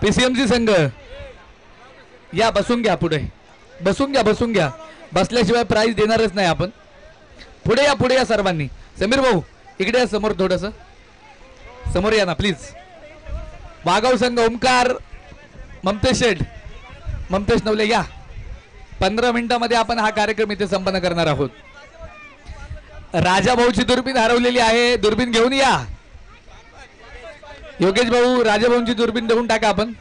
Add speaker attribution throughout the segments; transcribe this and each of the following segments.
Speaker 1: PCMC संघ या, बसून घ्या, पुढे बसून घ्या, बसून घ्या, बसल्याशिवाय प्राइज देणारच नाही आपण. पुढे या, पुढे या सर्वांनी. समीर भाऊ इकडे या, समोर थोडस समोर या ना प्लीज. वाघाव संघ ओमकार, ममतेश शेठ, ममतेश नवले या. 15 मिनिटांमध्ये आपण हा कार्यक्रम इथे संपन्न करणार आहोत. राजा भाऊची दुर्बीण हरवलेली आहे, दुर्बीण घेऊन या. योगेश भाऊ राजा भाऊंची दुर्बीण देऊन टाका आपण.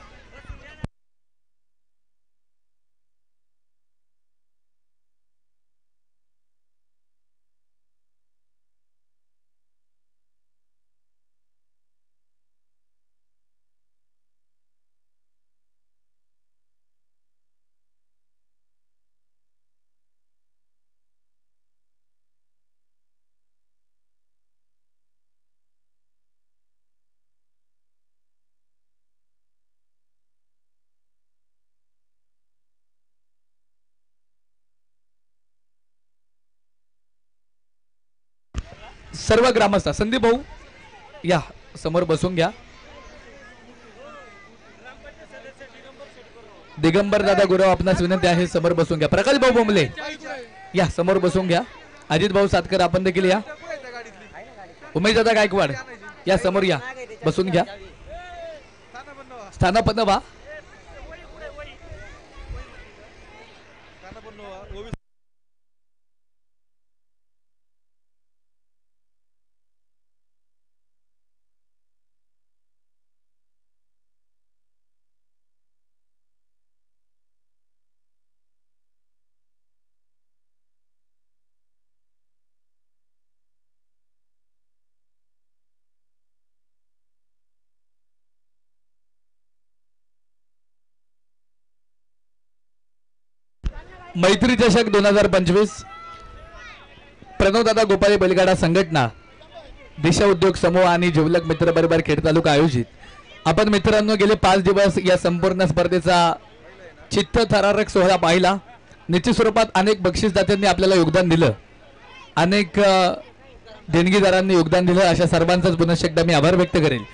Speaker 1: सर्व ग्रामस्थ संदीप भाऊ या, समोर बसून घ्या. दिगंबर दादा गुरव आपणास विनंती आहे, समोर बसून घ्या. प्रकाश भाऊ बोंबले या, समोर बसून घ्या. अजित भाऊ सातकर आपण देखील या. उमेश दादा गायकवाड या, समोर या, बसून घ्या. स्थानापन्न व्हा. मैत्री चषक 2025 प्रणवदादा गोपाळे बैलगाडा संघटना, दिशा उद्योग समूह आणि जिवलक मित्र बरोबर खेड तालुका आयोजित. आपण मित्रांनो गेले 5 दिवस या संपूर्ण स्पर्धेचा चित्तथरारक सोहळा पाहिला. निश्चित स्वरूपात अनेक बक्षीसदात्यांनी आपल्याला योगदान दिलं, अनेक देणगीदारांनी योगदान दिलं. अशा सर्वांचाच पुन्हा एकदा मी आभार व्यक्त करेल.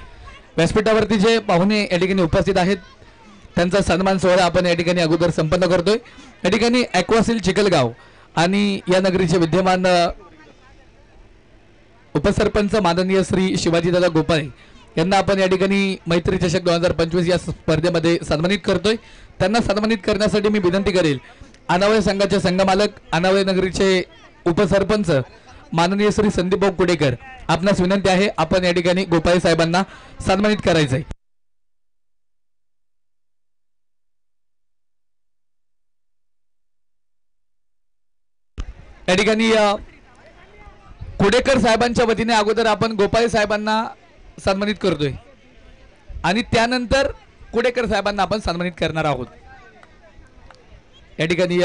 Speaker 1: व्यासपीठावरती जे पाहुणे या ठिकाणी उपस्थित आहेत त्यांचा सन्मान सोहळा आपण या ठिकाणी अगोदर संपन्न करतोय. या ठिकाणी ॲक्वासिल चिखलगाव आणि या नगरीचे विद्यमान उपसरपंच माननीय श्री शिवाजीदादा गोपाळे यांना आपण या ठिकाणी मैत्री चषक 2025 या स्पर्धेमध्ये सन्मानित करतोय. त्यांना सन्मानित करण्यासाठी मी विनंती करेल अनावळे संघाचे संघमालक, अनावळे नगरीचे उपसरपंच माननीय श्री संदीपभाऊ कुडेकर, आपणास विनंती आहे आपण या ठिकाणी गोपाळे साहेबांना सन्मानित करायचंय. या ठिकाणी कुडेकर साहेबांच्या वतीने अगोदर आपण गोपाळे साहेबांना सन्मानित करतोय आणि त्यानंतर कुडेकर साहेबांना आपण सन्मानित करणार आहोत. या ठिकाणी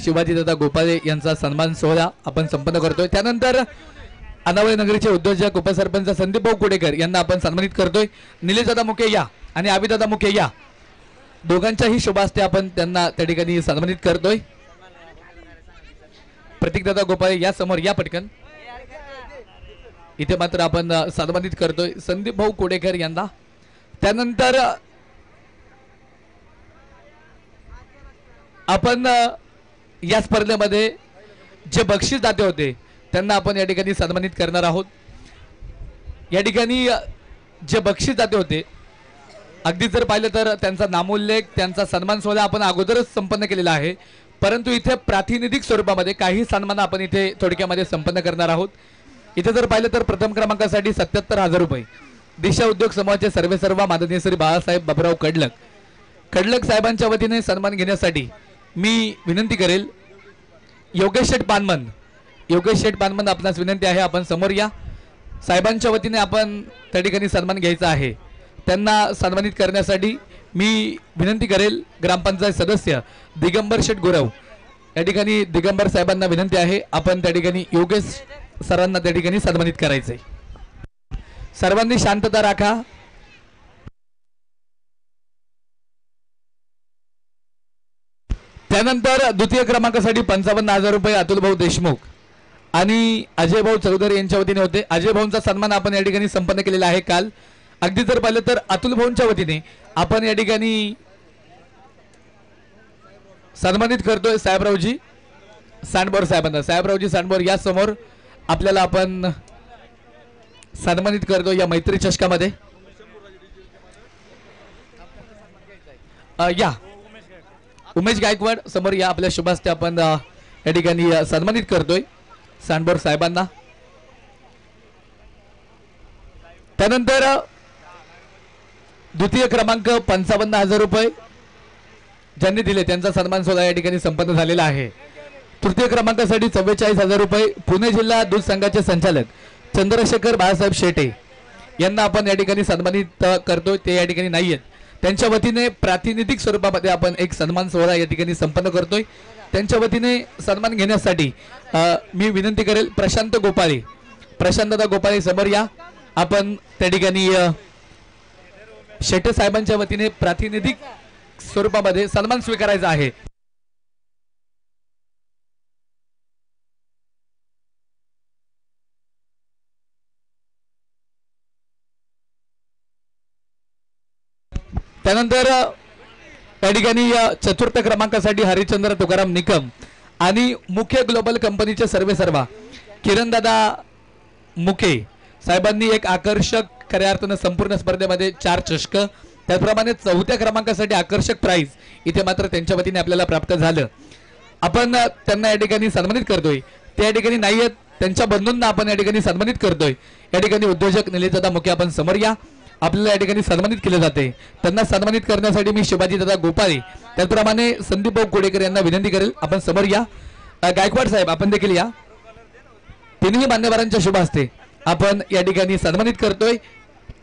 Speaker 1: शिवाजीदादा गोपाळे यांचा सन्मान सोहळा आपण संपन्न करतोय. त्यानंतर अनावळे नगरीचे उद्योजक उपसरपंच संदीपभाऊ कुडेकर यांना आपण सन्मानित करतोय. निलेशदादा मुके या आणि आबिदादा मुके या, दोघांच्याही शुभ हस्ते आपण त्यांना त्या ठिकाणी सन्मानित करतोय. प्रतीकदादा गोपाळे या, समोर या पटकन. इथे मात्र आपण सन्मानित करतोय संदीप भाऊ कोडेकर यांना. त्यानंतर आपण या स्पर्धेमध्ये जे बक्षीस दाते होते त्यांना आपण या ठिकाणी सन्मानित करणार आहोत. या ठिकाणी जे बक्षीस दाते होते अगदी जर पाहिलं तर त्यांचा नामोल्लेख, त्यांचा सन्मान सोहळा आपण अगोदरच संपन्न केलेला आहे, परंतु इथे प्रातिनिधिक स्वरूपामध्ये काही सन्मान आपण इथे थोडक्यामध्ये संपन्न करणार आहोत. इथे जर पाहिलं तर प्रथम क्रमांकासाठी 77,000 रुपये दिशा उद्योग समूहाचे सर्व माननीय श्री बाळासाहेब बाबुराव कडलक साहेबांच्या वतीने सन्मान घेण्यासाठी मी विनंती करेल योगेश शेठ पानमन आपणास विनंती आहे आपण समोर या. साहेबांच्या वतीने आपण त्या ठिकाणी सन्मान घ्यायचा आहे. त्यांना सन्मानित करण्यासाठी मी विनंती करेल ग्रामपंचायत सदस्य दिगंबर शेठ गुरव, या ठिकाणी दिगंबर साहेबांना विनंती आहे आपण त्या ठिकाणी योगेश सरांना त्या ठिकाणी सन्मानित करायचंय. सर्वांनी शांतता राखा. त्यानंतर द्वितीय क्रमांकासाठी 55,000 रुपये अतुल भाऊ देशमुख आणि अजय भाऊ चौधरी यांच्या वतीने होते. अजय भाऊंचा सन्मान आपण या ठिकाणी संपन्न केलेला आहे काल. अगदी जर पाहिलं तर अतुल भाऊंच्या वतीने आपण या ठिकाणी सन्मानित करतोय साहेबरावजी सांडबोर साहेबांना. साहेबरावजी सांडबोर या समोर आपल्याला आपण सन्मानित करतो या मैत्री चषकामध्ये. या उमेश गायकवाड समोर या. आपल्या शुभ हस्ते आपण या ठिकाणी सन्मानित करतोय सांडबोर साहेबांना. त्यानंतर द्वितीय क्रमांक 55,000 रुपये ज्यांनी दिले त्यांचा सन्मान सोहळा या ठिकाणी संपन्न झालेला आहे. तृतीय क्रमांकासाठी 44,000 रुपये पुणे जिल्हा दूध संघाचे संचालक चंद्रशेखर बाळासाहेब शेटे यांना आपण या ठिकाणी सन्मानित करतोय. ते या ठिकाणी नाहीयेत. त्यांच्या वतीने प्रातिनिधिक स्वरूपामध्ये आपण एक सन्मान सोहळा या ठिकाणी संपन्न करतोय. त्यांच्या वतीने सन्मान घेण्यासाठी मी विनंती करेल प्रशांत गोपाळे. प्रशांतदा गोपाळे समोर या. आपण त्या ठिकाणी शेटे साहेबांच्या वतीने प्रातिनिधिक स्वरूपामध्ये सन्मान स्वीकारायचा आहे. त्यानंतर या ठिकाणी चतुर्थ क्रमांकासाठी हरिश्चंद्र तुकाराम निकम आणि मुख्य ग्लोबल कंपनीचे सर्वेसर्वा किरणदादा मुके साहेबांनी एक आकर्षक खऱ्या अर्थानं संपूर्ण स्पर्धेमध्ये 4 चषक, त्याचप्रमाणे चौथ्या क्रमांकासाठी आकर्षक प्राइज इथे मात्र त्यांच्या वतीने आपल्याला प्राप्त झालं. आपण त्यांना या ठिकाणी सन्मानित करतोय. त्या या ठिकाणी नाही आहेत. त्यांच्या बंधूंना आपण या ठिकाणी सन्मानित करतोय. या ठिकाणी उद्योजक निलेशदादा मुके आपण समोर या. आपल्याला या ठिकाणी सन्मानित केले जाते. त्यांना सन्मानित करण्यासाठी मी शिवाजीदादा गोपाळे त्याचप्रमाणे संदीप भाऊ कोडेकर यांना विनंती करेल आपण समोर या. गायकवाड साहेब आपण देखील या. तिन्ही मान्यवरांच्या शुभ हस्ते आपण या ठिकाणी सन्मानित करतोय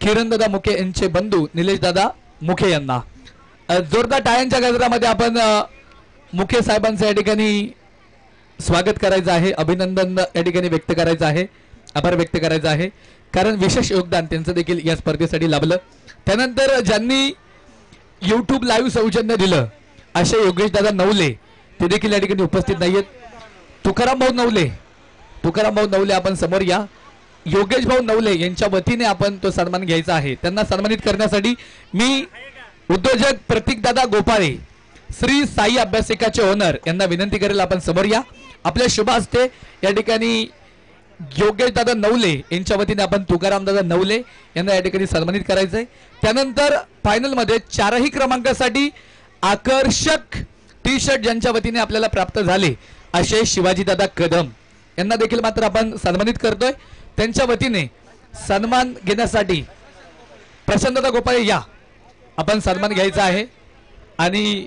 Speaker 1: किरणदादा मुके यांचे बंधू निलेशदादा मुके यांना. जोरदार टाळ्यांच्या गजरामध्ये आपण मुके साहेबांचं या ठिकाणी स्वागत करायचं आहे. अभिनंदन या ठिकाणी व्यक्त करायचं आहे. आभार व्यक्त करायचा आहे कारण विशेष योगदान त्यांचं देखील या स्पर्धेसाठी लाभलं. त्यानंतर ज्यांनी YouTube लाईव्ह सौजन्य दिलं असे योगेश दादा नवले ते देखील या ठिकाणी उपस्थित नाहीयेत. तुकाराम भाऊ नवले आपण समोर या. योगेश भाऊ नवले यांच्या वतीने आपण तो सन्मान घ्यायचा आहे. त्यांना सन्मानित करण्यासाठी मी उद्योजक प्रतीकदादा गोपाळे श्री साई अभ्यासिकाचे ओनर यांना विनंती करेल आपण समोर या. आपल्या शुभ हस्ते या ठिकाणी योगेश दादा नवले यांच्या वतीने आपण तुकाराम दादा नवले यांना या ठिकाणी सन्मानित करायचंय. त्यानंतर फायनल मध्ये 4ही क्रमांकासाठी आकर्षक टी शर्ट ज्यांच्या वतीने आपल्याला प्राप्त झाले असे शिवाजी दादा कदम यांना देखील मात्र आपण सन्मानित करतोय. त्यांच्या वतीने सन्मान घेण्यासाठी प्रशांतदा गोपाळे या. आपण सन्मान घ्यायचा आहे आणि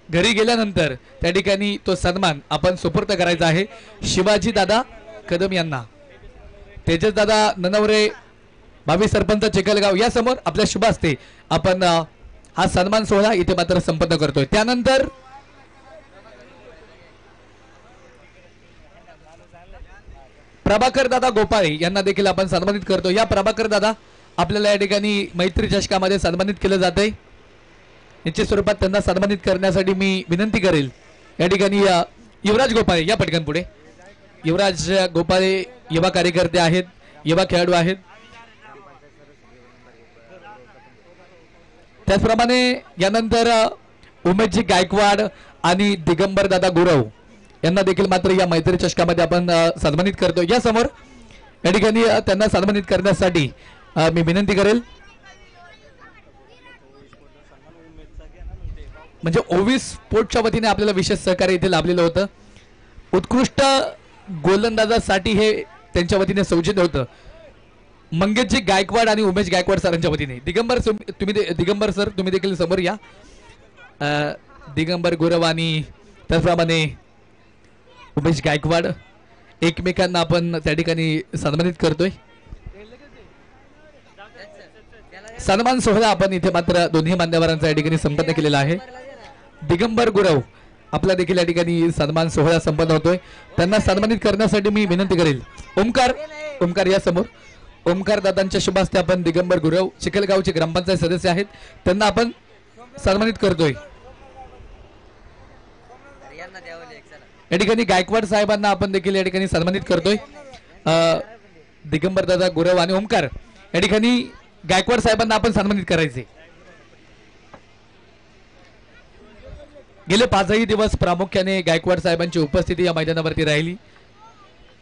Speaker 1: घरी गेल्यानंतर त्या ठिकाणी तो सन्मान आपण सुपूर्द करायचा आहे शिवाजी दादा कदम यांना. तेजस दादा ननवरे भावी सरपंच चिखलगाव या समोर आपल्या शुभ हस्ते आपण हा सन्मान सोहळा इथे मात्र संपन्न करतोय. त्यानंतर प्रभाकर दादा गोपाळे यांना देखील आपण सन्मानित करतो. या प्रभाकर दादा आपल्याला या ठिकाणी मैत्री चषकामध्ये सन्मानित केलं जातंय. निश्चित स्वरूपात त्यांना सन्मानित करण्यासाठी मी विनंती करेल या ठिकाणी युवराज गोपाळे या पटकन पुढे. युवराज गोपाळे युवा कार्यकर्ते आहेत, युवा खेळाडू आहेत. त्याचप्रमाणे यानंतर उमेशजी गायकवाड आणि दिगंबर दादा गुरव यांना देखील मात्र या मैत्री चषकामध्ये आपण सन्मानित करतो. या समोर या ठिकाणी त्यांना सन्मानित करण्यासाठी मी विनंती करेल म्हणजे ओवी स्पोर्टच्या वतीने आपल्याला विशेष सहकार्य इथे लाभलेलं होतं. उत्कृष्ट गोलंदाजासाठी हे त्यांच्या वतीने सौजन्य होतं. मंगेशजी गायकवाड आणि उमेश गायकवाड सरांच्या वतीने. दिगंबर सर तुम्ही देखील समोर या. दिगंबर गुरव आणि त्याचप्रमाणे उमेश गायकवाड एकमेकांना आपण त्या ठिकाणी सन्मानित करतोय. सन्मान सोहळा आपण इथे मात्र दोन्ही मान्यवरांचा या ठिकाणी संपन्न केलेला आहे. दिगंबर गुरव आपला देखील या ठिकाणी सन्मान सोहळा संपन्न होतोय. त्यांना सन्मानित करण्यासाठी मी विनंती करेल ओमकार या समोर. ओमकार दादांच्या शुभ हस्ते आपण दिगंबर गुरव चिखलगावचे ग्रामपंचायत सदस्य आहेत त्यांना आपण सन्मानित करतोय. या ठिकाणी गायकवाड साहेबांना आपण देखील या ठिकाणी सन्मानित करतोय. दिगंबर दादा गुरव आणि ओमकार या ठिकाणी गायकवाड साहेबांना आपण सन्मानित करायचे. गेले 5ही दिवस प्रामुख्याने गायकवाड साहेबांची उपस्थिती या मैदानावरती राहिली.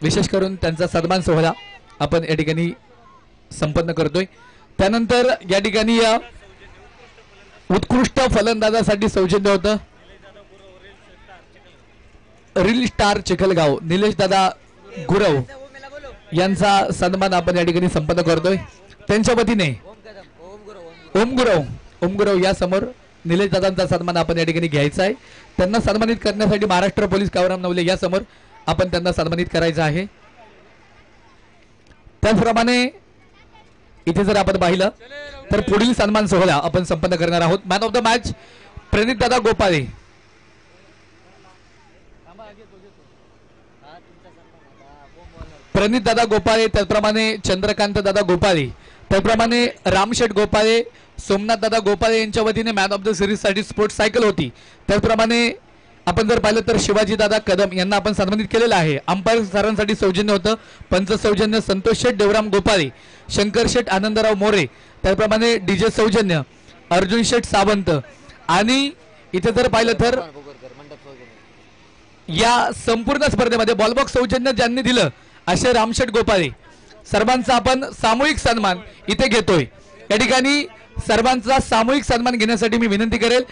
Speaker 1: विशेष करून त्यांचा सन्मान सोहळा आपण या ठिकाणी संपन्न करतोय. त्यानंतर या ठिकाणी उत्कृष्ट फलंदाजासाठी सौजन्य होतं रील स्टार चिखलगाव निलेश दादा गुरव यांचा सन्मान आपण या ठिकाणी संपन्न करतोय. त्यांच्या वतीने ओम गुरव या समोर निलेश दादांचा सन्मान आपण या ठिकाणी घ्यायचा आहे. त्यांना सन्मानित करण्यासाठी महाराष्ट्र पोलीस कावराम नवले या समोर आपण त्यांना सन्मानित करायचं आहे. त्याचप्रमाणे इथे जर आपण पाहिलं तर पुढील सन्मान सोहळा आपण संपन्न करणार आहोत. मॅन ऑफ द मॅच प्रणित दादा गोपाळे. प्रणित दादा गोपाळे, त्याचप्रमाणे चंद्रकांत दादा गोपाळे, त्याचप्रमाणे रामशेठ गोपाळे, सोमनाथ दादा गोपाळे यांच्या वतीने मॅन ऑफ द सिरीज साठी स्पोर्ट्स सायकल होती. त्याचप्रमाणे आपण जर पाहिलं तर शिवाजी दादा कदम यांना आपण सन्मानित केलेलं आहे. अंपायर सरांसाठी सौजन्य होतं पंच सौजन्य संतोष शेठ देवराम गोपाळे, शंकर शेठ आनंदराव मोरे, त्याचप्रमाणे डीजे सौजन्य अर्जुन शेठ सावंत. आणि इथे जर पाहिलं तर या संपूर्ण स्पर्धेमध्ये बॉलबॉक्स सौजन्य ज्यांनी दिलं असे रामशेठ गोपाळे सर्वांचा आपण सामूहिक सन्मान इथे घेतोय. या ठिकाणी सर्वांचा सामूहिक सन्मान घेण्यासाठी मी विनंती करेल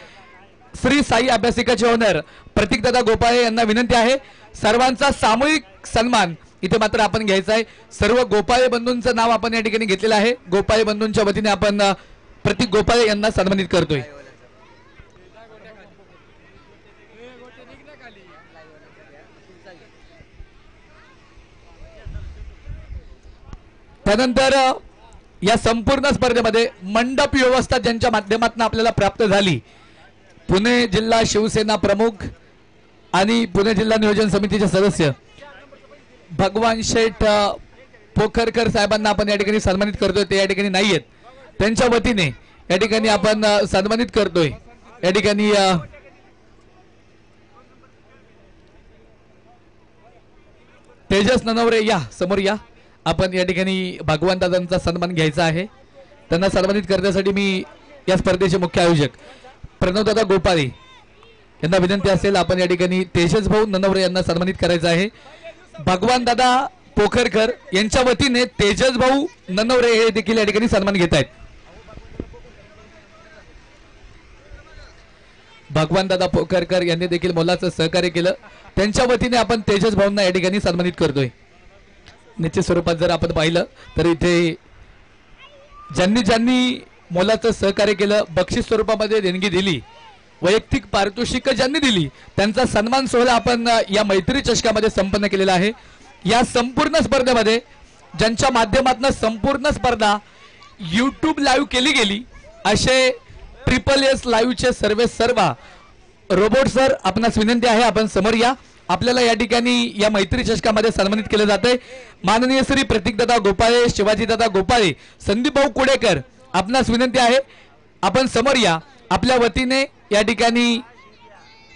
Speaker 1: श्री साई अभ्यासिकाचे ओनर प्रतीकदादा गोपाळे यांना विनंती आहे सर्वांचा सामूहिक सन्मान इथे मात्र आपण घ्यायचा आहे. सर्व गोपाळे बंधूंचं नाव आपण या ठिकाणी घेतलेलं आहे. गोपाळे बंधूंच्या वतीने आपण प्रतीक गोपाळे यांना सन्मानित करतोय. त्यानंतर या संपूर्ण स्पर्धेमध्ये मंडप व्यवस्था ज्यांच्या माध्यमातून आपल्याला प्राप्त झाली पुणे जिल्हा शिवसेना प्रमुख आणि पुणे जिल्हा नियोजन समितीचे सदस्य भगवान शेठ पोखरकर साहेबांना आपण या ठिकाणी सन्मानित करतोय. ते या ठिकाणी नाहीयेत. त्यांच्या वतीने या ठिकाणी आपण सन्मानित करतोय. या ठिकाणी तेजस ननवरे या समोर या. आपण या ठिकाणी भगवान दादांचा सन्मान घ्यायचा आहे. त्यांना सन्मानित करण्यासाठी मी या स्पर्धेचे मुख्य आयोजक प्रणव दादा गोपाळे यांना विनंती असेल आपण या ठिकाणी तेजस भाऊ ननवरे यांना सन्मानित करायचं आहे. भगवान दादा पोखरकर यांच्या वतीने तेजस भाऊ ननवरे हे देखील या ठिकाणी सन्मान घेत आहेत. भगवान दादा पोखरकर यांनी देखील मोलाचं सहकार्य केलं. त्यांच्या वतीने आपण तेजस भाऊंना या ठिकाणी सन्मानित करतोय. निश्चित स्वरूपात जर आपण पाहिलं तर इथे ज्यांनी ज्यांनी मोलाचं सहकार्य केलं बक्षीस स्वरूपामध्ये देणगी दिली वैयक्तिक पारितोषिक ज्यांनी दिली त्यांचा सन्मान सोहळा आपण या मैत्री चषकामध्ये संपन्न केलेला आहे. या संपूर्ण स्पर्धेमध्ये ज्यांच्या माध्यमातून संपूर्ण स्पर्धा YouTube लाईव्ह केली गेली असे SSS लाईव्हचे सर्व रोबोट सर आपणास विनंती आहे आपण समोर या. आपल्याला या ठिकाणी या मैत्री चषकामध्ये सन्मानित केले जाते. माननीय श्री प्रतीकदादा गोपाळे, शिवाजीदादा गोपाळे, संदीप भाऊ कुडेकर आपणास विनंती आहे आपण समोर या. आपल्या वतीने या ठिकाणी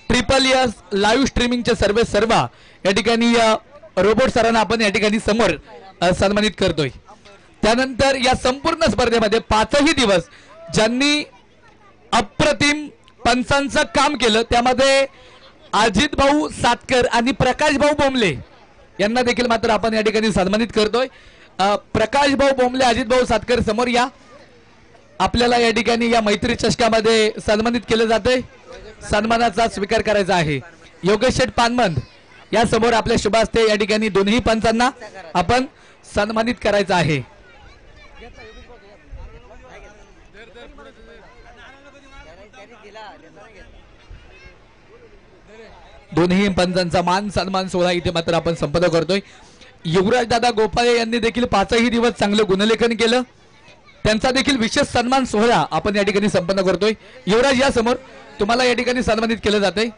Speaker 1: SSS लाईव्ह स्ट्रीमिंगचे सर्व या ठिकाणी रोबोट सरांना आपण या ठिकाणी समोर सन्मानित करतोय. त्यानंतर या संपूर्ण स्पर्धेमध्ये 5ही दिवस ज्यांनी अप्रतिम पंचांचं काम केलं त्यामध्ये अजित भाऊ सातकर आणि प्रकाश भाऊ बोंबले यांना देखील मात्र आपण या ठिकाणी सन्मानित करतोय. प्रकाश भाऊ बोंबले, अजित भाऊ सातकर समोर या. आपल्याला या ठिकाणी या मैत्री चषकामध्ये सन्मानित केले जाते. सन्मानाचा स्वीकार करायचा आहे. योगेश शेठ पानमंद या समोर आपल्या शुभ हस्ते या ठिकाणी दोन्ही पंचांना आपण सन्मानित करायचं आहे. दोन्ही पंचांचा मान सन्मान सोहळा इथे मात्र आपण संपन्न करतोय. युवराज दादा गोपाळे यांनी देखील 5ही दिवस चांगलं गुणलेखन केलं. त्यांचा देखील विशेष सन्मान सोहळा आपण या ठिकाणी संपन्न करतोय. युवराज या समोर तुम्हाला या ठिकाणी सन्मानित केलं जाते.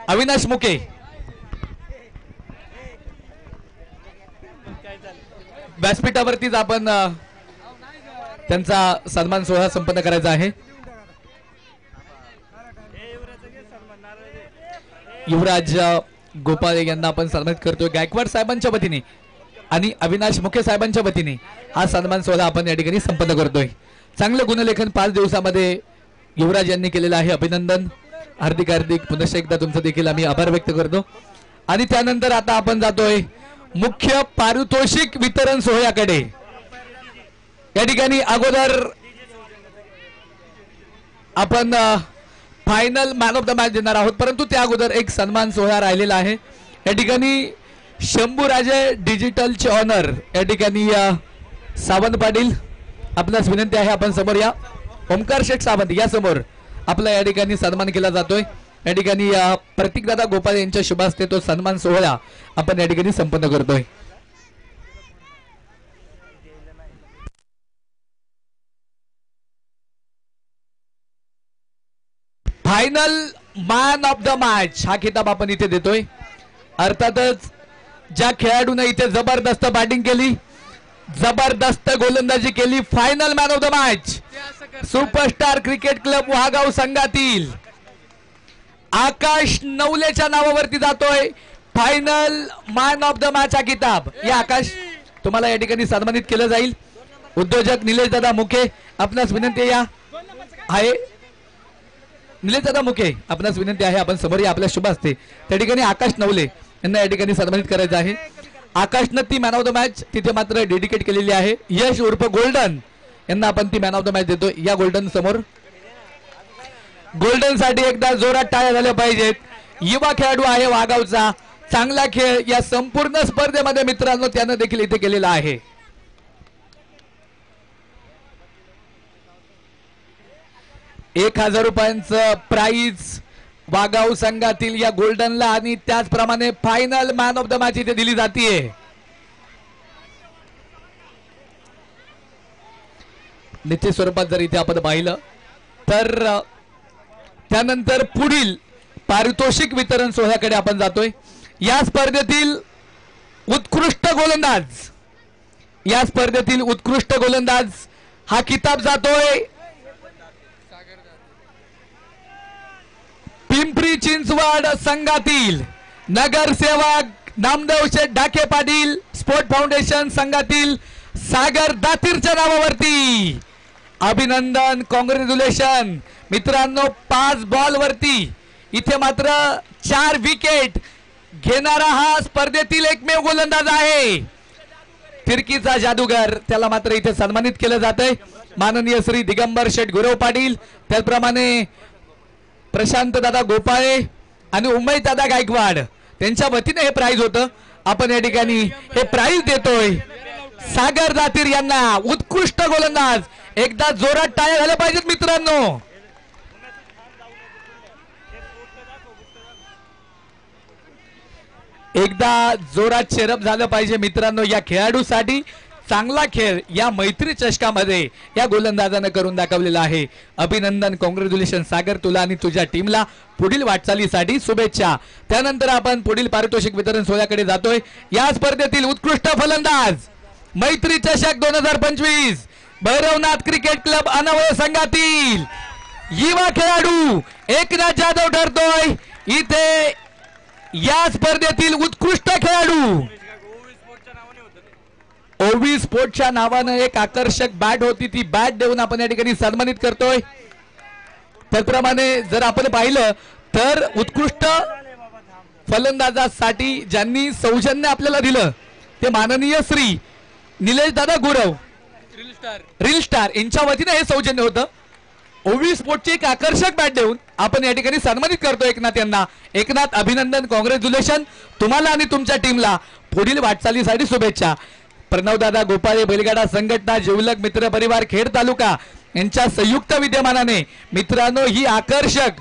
Speaker 1: अविनाश मुके व्यासपीठावरतीच आपण त्यांचा सन्मान सोहळा संपन्न करायचा आहे. युवराज गोपाळे यांना आपण सन्मानित करतोय गायकवाड साहेबांच्या वतीने आणि अविनाश मुखे साहेबांच्या वतीने हा सन्मान सोहळा आपण या ठिकाणी संपन्न करतोय. चांगलं गुणलेखन 5 दिवसामध्ये युवराज यांनी केलेलं आहे. अभिनंदन. हार्दिक हार्दिक पुनश्च एकदा तुमचं देखील आम्ही आभार व्यक्त करतो. आणि त्यानंतर आता आपण जातोय मुख्य पारितोषिक वितरण सोहळ्याकडे. या ठिकाणी अगोदर आपण final man of the match देणार आहोत, परंतु त्या अगोदर एक सन्मान सोहळा राहिलेला आहे. या ठिकाणी शंभूराजे डिजिटलचे ऑनर या ठिकाणी सावंत पाटील, आपल्यास विनंती आहे आपण समोर या. ओमकार शेठ सावंत या समोर आपला या ठिकाणी सन्मान केला जातोय. या ठिकाणी प्रतीकदादा गोपाळ यांच्या शुभ हस्ते तो सन्मान सोहळा आपण या ठिकाणी संपन्न करतोय. Final man of the match हा खिताब आपण इथे देतोय. अर्थातच ज्या खेळाडूने इथे जबरदस्त बॅटिंग केली, जबरदस्त गोलंदाजी केली, final man of the match superstar cricket club Waghav संघातील आकाश नवलेच्या नावावरती जातोय final man of the match हा किताब. या आकाश तुम्हाला या ठिकाणी सन्मानित केलं जाईल. उद्योजक निलेश दादा मुखे आपणास विनंती या आहे. निलेश दादा मुखे आपणास विनंती आहे आपण समोर या आपल्या शुभ असते. त्या ठिकाणी आकाश नवले यांना या ठिकाणी सन्मानित करायचं आहे. आकाशनं ती मॅन ऑफ द मॅच तिथे मात्र डेडिकेट केलेली आहे. यश उर्फ गोल्डन यांना आपण ती मॅन ऑफ द मॅच देतो. या गोल्डन समोर गोल्डन साठी एकदा जोरात टाळ्या झाल्या पाहिजेत. युवा खेळाडू आहे वाघावचा, चांगला खेळ या संपूर्ण स्पर्धेमध्ये मित्रांनो त्यानं देखील इथे केलेला आहे. ₹1000 प्राइज वाघाव संघातील या गोल्डनला आणि त्याचप्रमाणे final man of the match इथे दिली जाते. निश्चित स्वरूपात जर इथे आपण पाहिलं तर त्यानंतर पुढील पारितोषिक वितरण सोहळ्याकडे आपण जातोय. या स्पर्धेतील उत्कृष्ट गोलंदाज, या स्पर्धेतील उत्कृष्ट गोलंदाज हा किताब जातोय पिंपरी चिंचवड संघातील नगरसेवक नामदेव शेठ ढाके पाटील, स्पोर्ट फाउंडेशन संघातील सागर दातीरच्या नावावरती. अभिनंदन, कॉंग्रॅच्युलेशन मित्रांनो. 5 बॉल वरती इथे मात्र 4 विकेट घेणारा हा स्पर्धेतील एकमेव गोलंदाज आहे. फिरकीचा जादूगर त्याला मात्र इथे सन्मानित केलं जातंय. माननीय श्री दिगंबर शेठ गुरव पाटील, त्याचप्रमाणे प्रशांत दादा गोपाळे आणि उमेश दादा गायकवाड त्यांच्या वतीने हे प्राइज होतं. आपण या ठिकाणी हे प्राइज देतोय सागर दातीर यांना. उत्कृष्ट गोलंदाज, एकदा जोरात टाळ्या झाल्या पाहिजेत मित्रांनो. एकदा जोरात चेरप झालं पाहिजे मित्रांनो या खेळाडूसाठी. चांगला खेळ या मैत्री चषकामध्ये या गोलंदाजानं करून दाखवलेला आहे. अभिनंदन, कॉंग्रॅच्युलेशन सागर, तुला आणि तुझ्या टीमला पुढील वाटचालीसाठी शुभेच्छा. त्यानंतर आपण पुढील पारितोषिक वितरण सोहळ्याकडे जातोय. या स्पर्धेतील उत्कृष्ट फलंदाज मैत्री चषक 2025 भैरवनाथ क्रिकेट क्लब अनवय संघातील युवा खेळाडू एकनाथ जाधव ठरतोय इथे. या स्पर्धेतील उत्कृष्ट खेळाडू ओवी स्पोर्टच्या नावानं एक आकर्षक बॅट होती, ती बॅट देऊन आपण या ठिकाणी सन्मानित करतोय. त्याप्रमाणे जर आपण पाहिलं तर उत्कृष्ट फलंदाजासाठी ज्यांनी सौजन्य आपल्याला दिलं ते माननीय श्री निलेश दादा गुरव रील स्टार यांच्या वतीने हे सौजन्य होतं. ओवी स्पोर्टची एक आकर्षक बॅट देऊन आपण या ठिकाणी सन्मानित करतो एकनाथ यांना. एकनाथ, अभिनंदन, कॉंग्रॅच्युलेशन तुम्हाला आणि तुमच्या टीमला पुढील वाटचालीसाठी शुभेच्छा. प्रणवदादा गोपाळे बैलगाडा संघटना, जिवलग मित्र परिवार खेड तालुका यांच्या संयुक्त विद्यमानाने मित्रांनो ही आकर्षक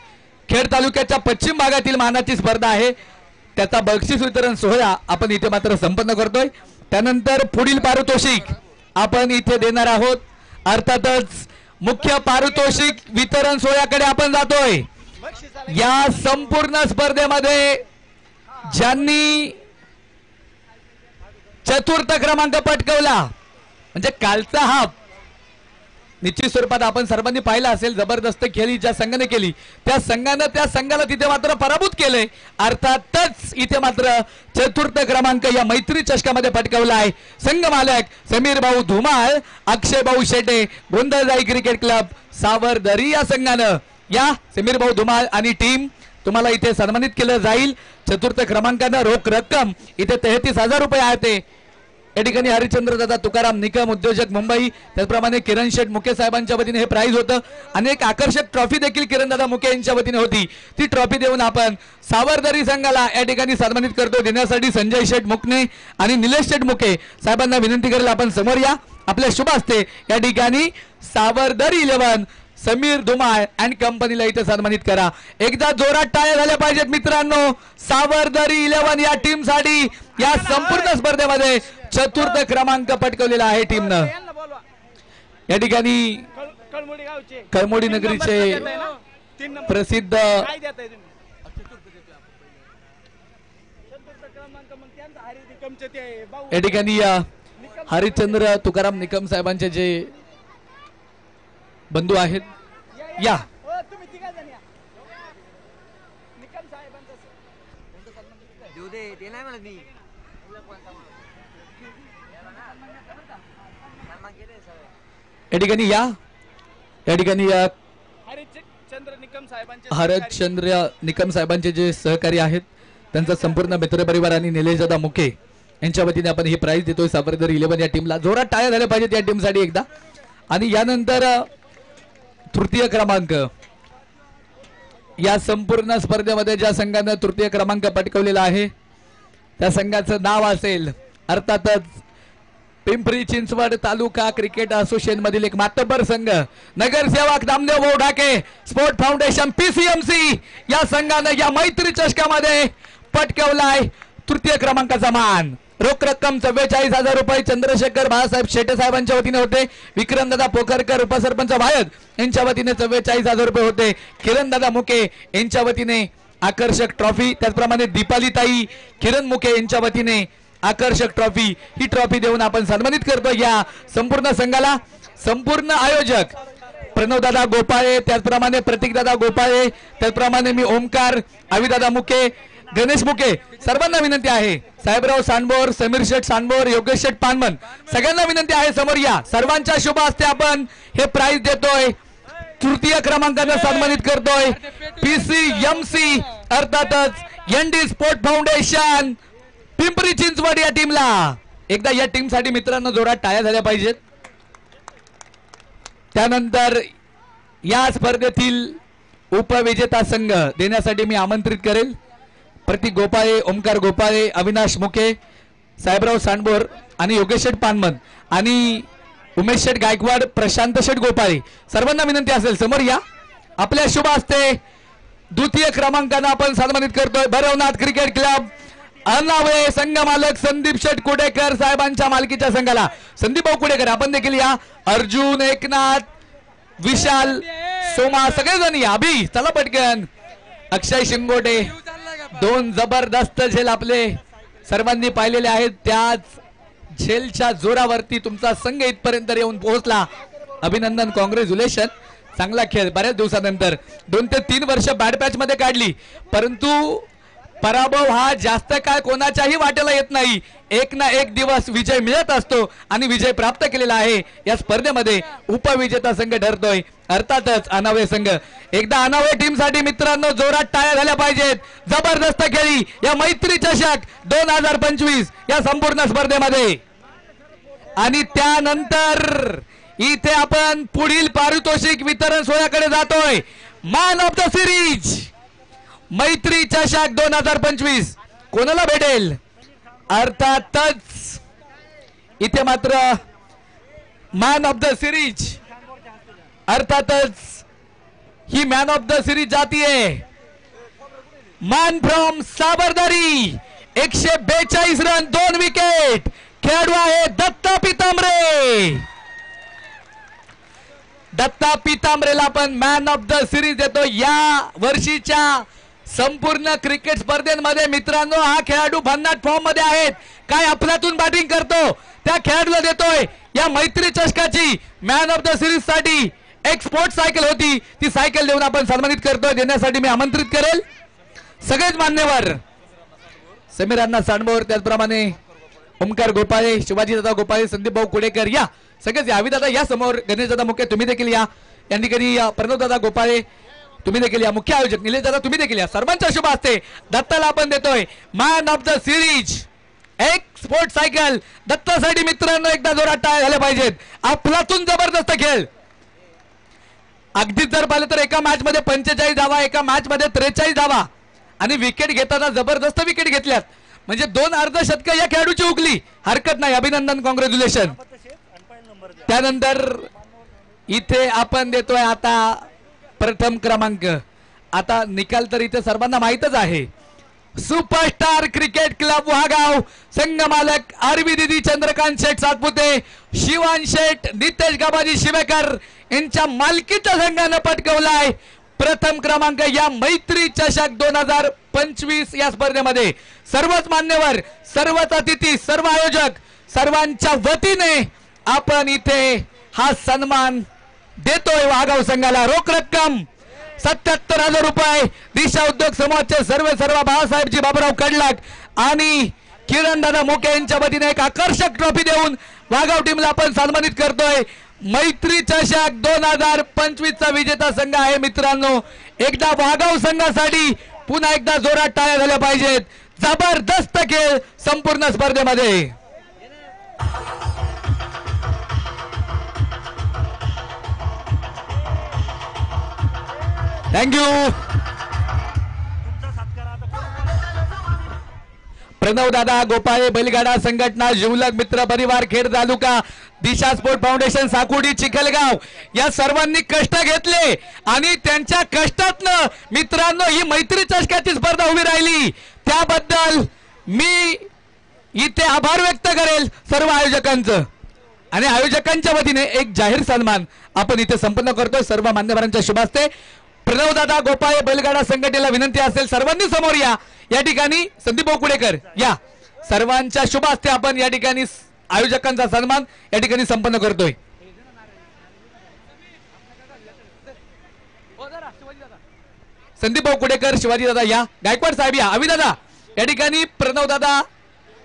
Speaker 1: खेड तालुक्याच्या पश्चिम भागातील मानाची स्पर्धा आहे. त्याचा बक्षीस वितरण सोहळा आपण इथे मात्र संपन्न करतोय. त्यानंतर पुढील पारितोषिक आपण इथे देणार आहोत. अर्थातच मुख्य पारितोषिक वितरण सोहळ्याकडे आपण जातोय. या संपूर्ण स्पर्धेमध्ये ज्यांनी चतुर्थ क्रमांक पटकवला म्हणजे कालचा हा निश्चित स्वरूपात आपण सर्वांनी पाहिला असेल. जबरदस्त खेळी ज्या संघाने केली त्या संघाला तिथे मात्र पराभूत केले. अर्थातच इथे मात्र चतुर्थ क्रमांक या मैत्री चषकामध्ये पटकावला आहे संघ मालक समीर भाऊ धुमाळ, अक्षय भाऊ शेटे, गोंधळजाई क्रिकेट क्लब सावरदरी या संघानं या समीर भाऊ धुमाळ आणि टीम तुम्हाला इथे सन्मानित केलं जाईल. चतुर्थ क्रमांकानं रोख रक्कम इथे 33,000 रुपये आहे ते या ठिकाणी हरिश्चंद्र दादा तुकाराम निकम उद्योजक मुंबई, त्याचप्रमाणे किरण शेठ मुके साहेबांच्या वतीने हे प्राइज होतं आणि एक आकर्षक ट्रॉफी देखील किरण दादा मुके यांच्या वतीने होती. ती ट्रॉफी देऊन आपण सावरदरी संघाला या ठिकाणी सन्मानित करतो. देण्यासाठी संजय शेठ मुकणे आणि निलेश शेठ मुके साहेबांना विनंती करेल आपण समोर या. आपल्या शुभ हस्ते या ठिकाणी सावरदरी 11 समीर धुमाळ अँड कंपनीला इथे सन्मानित करा. एकदा जोरात टाळ्या झाल्या पाहिजेत मित्रांनो. सावरदरी 11 या टीम साठी या संपूर्ण स्पर्धेमध्ये चतुर्थ क्रमांक पटकवलेला आहे टीमनं. या ठिकाणी कळमोडी नगरीचे प्रसिद्ध या ठिकाणी हरिश्चंद्र तुकाराम निकम साहेबांचे जे बंधू आहेत या ठिकाणी या ठिकाणी हरिश्चंद्र निकम साहेबांचे जे सहकारी आहेत त्यांचा संपूर्ण मित्रपरिवार आणि निलेश दादा मुके यांच्या वतीने आपण हे प्राइज देतोय सावरदरी 11 या टीमला. जोरात टाळ्या झाल्या पाहिजेत या टीमसाठी एकदा. आणि यानंतर तृतीय क्रमांक या संपूर्ण स्पर्धेमध्ये ज्या संघाने तृतीय क्रमांक पटकवलेला आहे त्या संघाचं नाव असेल अर्थातच पिंपरी चिंचवड तालुका क्रिकेट असोसिएशन मधील एक मातब्बर संघ नगरसेवक नामदेव भाऊ ढाके स्पोर्ट फाउंडेशन PCMC या संघाने या मैत्री चषकामध्ये पटकवलाय तृतीय क्रमांकाचा मान. रोख रक्कम 44,000 रुपये चंद्रशेखर बाळासाहेब शेटे साहेबांच्या वतीने होते. विक्रमदादा पोखरकर उपसरपंच वायद यांच्या वतीने 44,000 रुपये होते. किरणदादा मुके यांच्या वतीने आकर्षक ट्रॉफी, त्याचप्रमाणे दीपालीताई किरण मुके यांच्या वतीने आकर्षक ट्रॉफी. ही ट्रॉफी देऊन आपण सन्मानित करतो या संपूर्ण संघाला. संपूर्ण आयोजक प्रणवदादा गोपाळे, त्याचप्रमाणे प्रतीकदादा गोपाळे, त्याचप्रमाणे मी ओमकार, अविदादा मुके, गणेश मुके सर्वांना विनंती आहे. साहेबराव सांडबोर, समीर शेठ सांडबोर, योगेश शेठ पानमन सगळ्यांना विनंती आहे समोर या. सर्वांच्या शुभ हस्ते आपण हे प्राइज देतोय. तृतीय क्रमांकाने सन्मानित करतोय PCMC अर्थातच ND sport foundation Pimpri Chinchwad या टीमला. एकदा या टीम साठी मित्रांनो जोरात टाळ्या झाल्या पाहिजेत. त्यानंतर या स्पर्धेतील उपविजेता संघ देण्यासाठी मी आमंत्रित करेल प्रतीक गोपाळे, ओमकार गोपाळे, अविनाश मुके, साहेबराव सांडबोर आणि योगेश शेठ पानमन आणि उमेश शेठ गायकवाड, प्रशांत शेठ गोपाळे सर्वांना विनंती असेल समोर या. आपल्या शुभ हस्ते द्वितीय क्रमांकाने आपण सन्मानित करतोय भैरवनाथ क्रिकेट क्लब अनावळे संघ मालक संदीप शेठ कुडेकर साहेबांच्या मालकीच्या संघाला. संदीप भाऊ कुडेकर आपण देखील या. अर्जुन, एकनाथ, विशाल, सोमा सगळेजण या. अभि चला पटकन. अक्षय शिंगोटे दोन जबरदस्त झेल आपले सर्वांनी पाहिलेले आहेत. त्याच झेलच्या जोरावरती तुमचा संघ इथपर्यंत येऊन पोहोचला. अभिनंदन, कॉंग्रॅच्युलेशन. चांगला खेळ बऱ्याच दिवसानंतर 2 ते 3 वर्ष बॅड पॅच मध्ये काढली, परंतु पराभव हा जास्त काळ कोणाच्याही वाटेला येत नाही. एक ना एक दिवस विजय मिळत असतो आणि विजय प्राप्त केलेला आहे. या स्पर्धेमध्ये उपविजेता संघ ठरतोय अर्थातच अनावळे संघ. एकदा अनावळे टीम साठी मित्रांनो जोरात टाळ्या झाल्या पाहिजेत. जबरदस्त खेळी या मैत्री चषक 2025 या संपूर्ण स्पर्धेमध्ये. आणि त्यानंतर इथे आपण पुढील पारितोषिक वितरण सोहळ्याकडे जातोय. मॅन ऑफ द सिरीज मैत्री चषक 2025 कोणाला भेटेल? अर्थातच इथे मात्र मॅन ऑफ द सिरीज अर्थातच he man of the series जातीये man from Savardari. 142 run 2 wicket. खेळाडू आहे दत्ता पितांबरे. दत्ता पितांबरेला आपण मॅन ऑफ द सिरीज देतो. या वर्षीच्या संपूर्ण क्रिकेट स्पर्धेमध्ये मित्रांनो हा खेळाडू भन्नाट फॉर्म मध्ये आहेत. काय अफलातून बॅटिंग करतो त्या खेळाडूला देतोय या मैत्री चषकाची मॅन ऑफ द सिरीज साठी एक स्पोर्ट्स सायकल होती, ती सायकल देऊन आपण सन्मानित करतोय. देण्यासाठी मी आमंत्रित करेल सगळेच मान्यवर समीर अण्णा सांडबोर, त्याचप्रमाणे ओमकार गोपाळे, शिवाजी दादा गोपाळे, संदीप भाऊ कुडेकर या सगळेच या. दादा या समोर, गणेश दादा मुके तुम्ही देखील या. यांनी कधी प्रणव दादा गोपाळे, तुम्ही देखील या. मुख्य आयोजक निलेश दादा तुम्ही देखील या. सर्वांच्या शुभ हस्ते दत्ताला आपण देतोय मॅन ऑफ द सिरीज एक स्पोर्ट सायकल. दत्तासाठी मित्रांनो एकदा जोरात टाळ्या झाल्या पाहिजेत. आपलातून जबरदस्त खेळ. अगदीच जर पाहिलं तर एका मॅच मध्ये 45 धावा, एका मॅच मध्ये 43 धावा आणि विकेट घेताना जबरदस्त विकेट घेतल्यात. म्हणजे 2 अर्धशतक या खेळाडूची हुकली. हरकत नाही, अभिनंदन, कॉंग्रॅच्युलेशन. त्यानंतर इथे आपण देतोय आता प्रथम क्रमांक. आता निकाल तर इथे सर्वांना माहितच आहे. सुपरस्टार क्रिकेट क्लब वाघाव संघ मालक आरवी दिदी चंद्रकांत शेठ सातपुते, शिवान शेठ, नितेश गाबाजी शिवेकर यांच्या मालकीच्या संघानं पटकवलाय प्रथम क्रमांक या मैत्री चषक 2025 या स्पर्धेमध्ये. सर्वच मान्यवर, सर्वच अतिथी, सर्व आयोजक सर्वांच्या वतीने आपण इथे हा सन्मान देतोय वाघाव संघाला. रोख रक्कम 77,000 रुपये दिशा उद्योग समूहाचे सर्व बाळासाहेबजी बाबूराव कडलाक आणि किरण दादा मोके यांच्या वतीने एक आकर्षक ट्रॉफी देऊन वाघाव टीमला आपण सन्मानित करतोय. मैत्री चषक 2025 चा विजेता संघ आहे मित्रांनो. एकदा वाघाव संघासाठी पुन्हा एकदा जोरात टाळ्या झाल्या पाहिजेत. जबरदस्त खेळ संपूर्ण स्पर्धेमध्ये. थँक्यू. प्रणव दादा गोपाळे, बैलगाडा संघटना, जिवलग मित्र परिवार, खेड तालुका, दिशा स्पोर्ट फाउंडेशन, साकुडी, चिखलगाव या सर्वांनी कष्ट घेतले आणि त्यांच्या कष्टातनं मित्रांनो ही मैत्री चषकाची स्पर्धा उभी राहिली. त्याबद्दल मी इथे आभार व्यक्त करेल सर्व आयोजकांचं. आणि आयोजकांच्या वतीने एक जाहीर सन्मान आपण इथे संपन्न करतोय सर्व मान्यवरांच्या शुभ हस्ते. प्रणव दादा गोपाळे बैलगाडा संघटनेला विनंती असेल सर्वांनी समोर या. या ठिकाणी संदीप कुडेकर या. सर्वांच्या शुभ हस्ते आपण या ठिकाणी आयोजकांचा सन्मान या ठिकाणी संपन्न करतोय. संदीप कुडेकर, शिवाजी दादा या. गायकवाड साहेब या. अभि दादा या ठिकाणी प्रणव दादा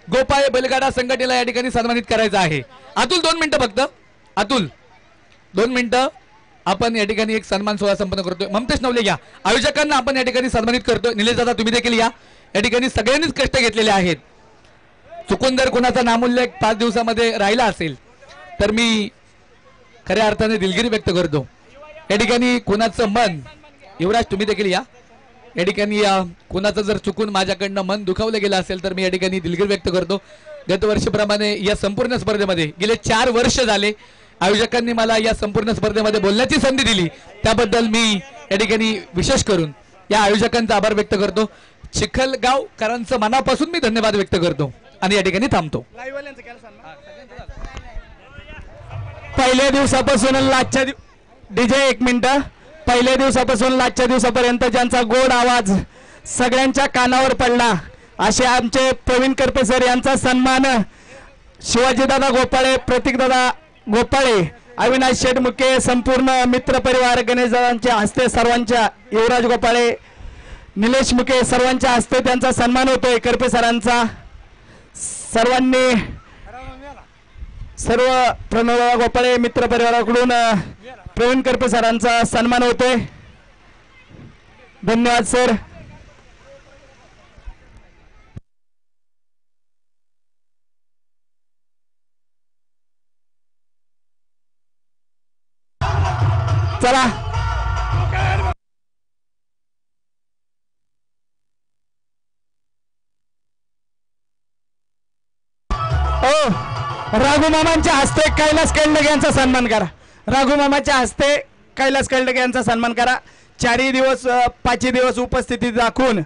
Speaker 1: गोपाळे बैलगाडा संघटनेला या ठिकाणी सन्मानित करायचं आहे. अतुल 2 मिनिटं फक्त. अतुल 2 मिनिटं. आपण या ठिकाणी एक सन्मान सोहळा संपन्न करतोय. ममतेश नवले या. आयोजकांना आपण या ठिकाणी सन्मानित करतोय. निलेश दादा तुम्ही देखील या. या ठिकाणी सगळ्यांनीच कष्ट घेतलेले आहेत. चुकून जर कोणाचा नामोल्लेख 5 दिवसामध्ये राहिला असेल तर मी खऱ्या अर्थाने दिलगिरी व्यक्त करतो. या ठिकाणी कोणाचं मन, युवराज तुम्ही देखील या. या ठिकाणी कोणाचं जर चुकून माझ्याकडनं मन दुखावलं गेलं असेल तर मी या ठिकाणी दिलगिरी व्यक्त करतो. गतवर्षीप्रमाणे या संपूर्ण स्पर्धेमध्ये गेले 4 वर्ष झाले आयोजकांनी मला या संपूर्ण स्पर्धेमध्ये बोलण्याची संधी दिली. त्याबद्दल मी या ठिकाणी विशेष करून या आयोजकांचा आभार व्यक्त करतो. चिखलगावकरांचं मनापासून मी धन्यवाद व्यक्त करतो आणि या ठिकाणी थांबतो.
Speaker 2: पहिल्या दिवसापासून लाजच्या डीजे 1 मिनिट. पहिल्या दिवसापासून लाजच्या दिवसापर्यंत ज्यांचा गोड आवाज सगळ्यांच्या कानावर पडला असे आमचे प्रवीण करपे सर यांचा सन्मान शिवाजीदादा गोपाळे, प्रतीकदादा गोपाळे, अविनाश शेडमुके, संपूर्ण मित्र परिवार गणेशदादांच्या हस्ते सर्वांच्या, युवराज गोपाळे, निलेश मुके सर्वांच्या हस्ते त्यांचा सन्मान होतोय. करपे सरांचा सर्वांनी सर्व प्रणव गोपाळे मित्र परिवाराकडून प्रवीण करपे सरांचा सन्मान होतोय. धन्यवाद सर. चला राघू मामांच्या हस्ते कैलास केळडगे यांचा सन्मान करा. राघू मामाच्या हस्ते कैलास केळडगे यांचा सन्मान करा. 4 दिवस 5 दिवस उपस्थिती दाखवून